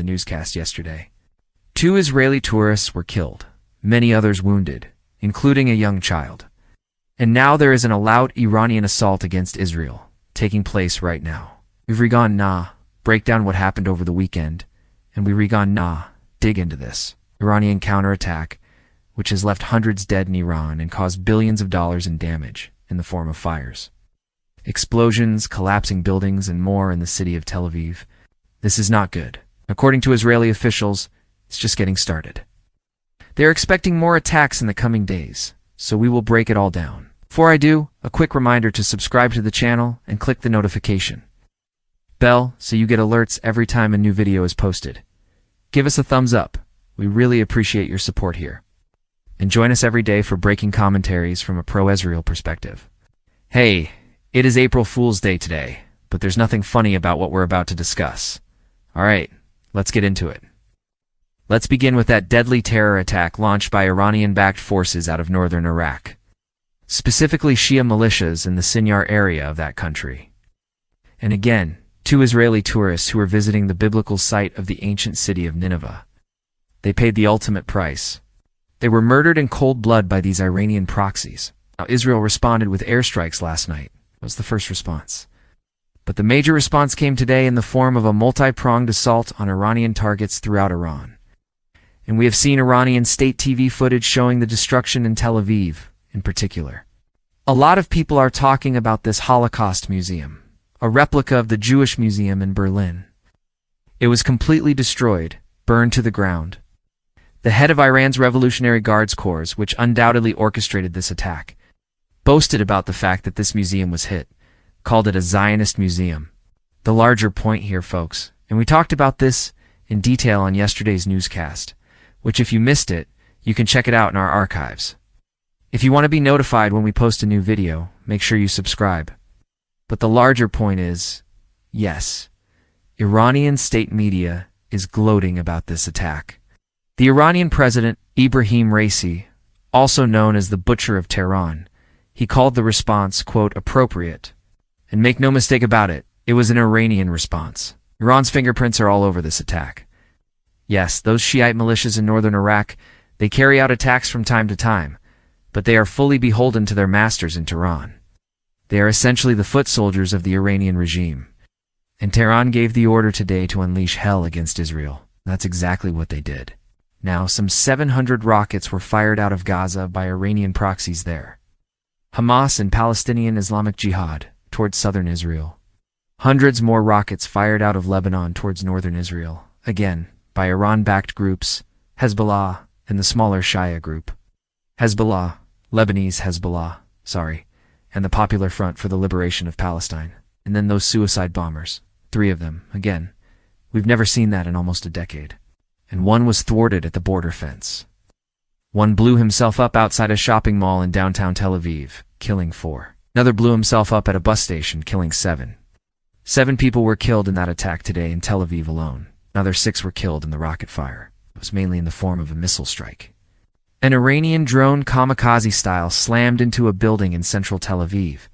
the newscast yesterday. 2 Israeli tourists were killed, many others wounded, including a young child. And now there is an all-out Iranian assault against Israel, taking place right now. We've gone break down what happened over the weekend, and we gone dig into this Iranian counterattack, which has left hundreds dead in Iran and caused billions of dollars in damage in the form of fires, explosions, collapsing buildings, and more in the city of Tel Aviv. This is not good. According to Israeli officials, it's just getting started. They're expecting more attacks in the coming days, so we will break it all down. Before I do, a quick reminder to subscribe to the channel and click the notification bell so you get alerts every time a new video is posted. Give us a thumbs up. We really appreciate your support here. And join us every day for breaking commentaries from a pro-Israel perspective. Hey, it is April Fool's Day today, but there's nothing funny about what we're about to discuss. Alright, let's get into it. Let's begin with that deadly terror attack launched by Iranian-backed forces out of northern Iraq, specifically Shia militias in the Sinjar area of that country. And again, 2 Israeli tourists who were visiting the biblical site of the ancient city of Nineveh. They paid the ultimate price. They were murdered in cold blood by these Iranian proxies. Now, Israel responded with airstrikes last night. That was the first response. But the major response came today in the form of a multi-pronged assault on Iranian targets throughout Iran. And we have seen Iranian state TV footage showing the destruction in Tel Aviv, in particular. A lot of people are talking about this Holocaust museum, a replica of the Jewish Museum in Berlin. It was completely destroyed, burned to the ground. The head of Iran's Revolutionary Guards Corps, which undoubtedly orchestrated this attack, boasted about the fact that this museum was hit, called it a Zionist museum. The larger point here, folks, and we talked about this in detail on yesterday's newscast, which if you missed it, you can check it out in our archives. If you want to be notified when we post a new video, make sure you subscribe. But the larger point is, yes, Iranian state media is gloating about this attack. The Iranian president, Ibrahim Raisi, also known as the Butcher of Tehran, he called the response, quote, appropriate. And make no mistake about it, it was an Iranian response. Iran's fingerprints are all over this attack. Yes, those Shiite militias in northern Iraq, they carry out attacks from time to time, but they are fully beholden to their masters in Tehran. They are essentially the foot soldiers of the Iranian regime. And Tehran gave the order today to unleash hell against Israel. That's exactly what they did. Now, some 700 rockets were fired out of Gaza by Iranian proxies there. Hamas and Palestinian Islamic Jihad towards southern Israel. Hundreds more rockets fired out of Lebanon towards northern Israel, again, by Iran-backed groups, Hezbollah, and the smaller Shia group. Hezbollah, Lebanese Hezbollah, and the Popular Front for the Liberation of Palestine. And then those suicide bombers, 3 of them, again. We've never seen that in almost a decade. And one was thwarted at the border fence. One blew himself up outside a shopping mall in downtown Tel Aviv, killing 4. Another blew himself up at a bus station, killing 7. 7 people were killed in that attack today in Tel Aviv alone. Another 6 were killed in the rocket fire. It was mainly in the form of a missile strike. An Iranian drone kamikaze style slammed into a building in central Tel Aviv.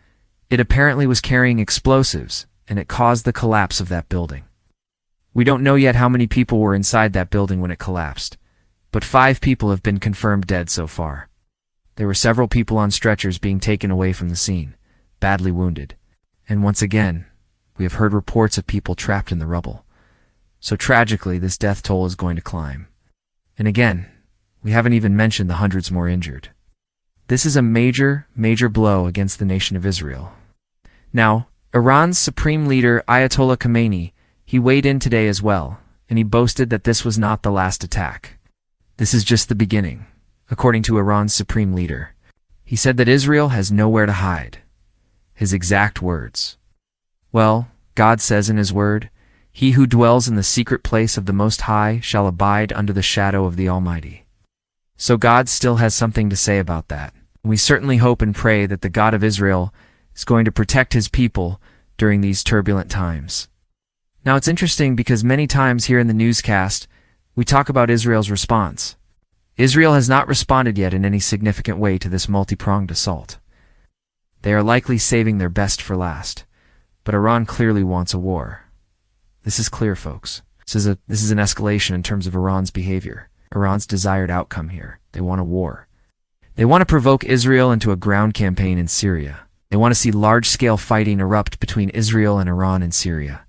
It apparently was carrying explosives, and it caused the collapse of that building. We don't know yet how many people were inside that building when it collapsed, but 5 people have been confirmed dead so far. There were several people on stretchers being taken away from the scene, badly wounded. And once again, we have heard reports of people trapped in the rubble. So tragically, this death toll is going to climb. And again, we haven't even mentioned the hundreds more injured. This is a major, major blow against the nation of Israel. Now, Iran's supreme leader Ayatollah Khamenei, he weighed in today as well, and he boasted that this was not the last attack. This is just the beginning, according to Iran's supreme leader. He said that Israel has nowhere to hide. His exact words. Well, God says in his word, "He who dwells in the secret place of the Most High shall abide under the shadow of the Almighty." So God still has something to say about that. We certainly hope and pray that the God of Israel is going to protect his people during these turbulent times. Now it's interesting because many times here in the newscast, we talk about Israel's response. Israel has not responded yet in any significant way to this multi-pronged assault. They are likely saving their best for last, but Iran clearly wants a war. This is clear, folks. This is an escalation in terms of Iran's behavior, Iran's desired outcome here. They want a war. They want to provoke Israel into a ground campaign in Syria. They want to see large-scale fighting erupt between Israel and Iran in Syria.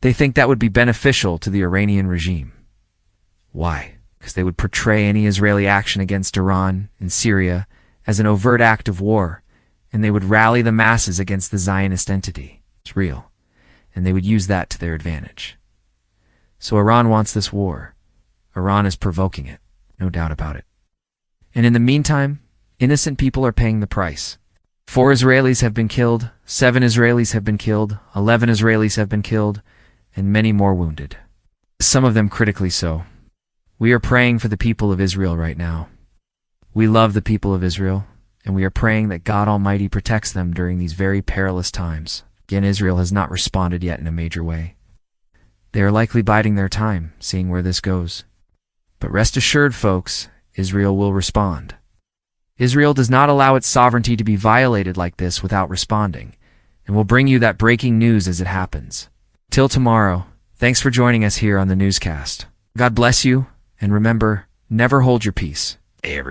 They think that would be beneficial to the Iranian regime. Why? Because they would portray any Israeli action against Iran in Syria as an overt act of war, and they would rally the masses against the Zionist entity. It's real. And they would use that to their advantage. So Iran wants this war. Iran is provoking it, no doubt about it. And in the meantime, innocent people are paying the price. 4 Israelis have been killed, 7 Israelis have been killed, 11 Israelis have been killed, and many more wounded. Some of them critically so. We are praying for the people of Israel right now. We love the people of Israel, and we are praying that God Almighty protects them during these very perilous times. Again, Israel has not responded yet in a major way. They are likely biding their time, seeing where this goes. But rest assured, folks, Israel will respond. Israel does not allow its sovereignty to be violated like this without responding, and will bring you that breaking news as it happens. Till tomorrow, thanks for joining us here on the newscast. God bless you, and remember, never hold your peace. Hey, everyone.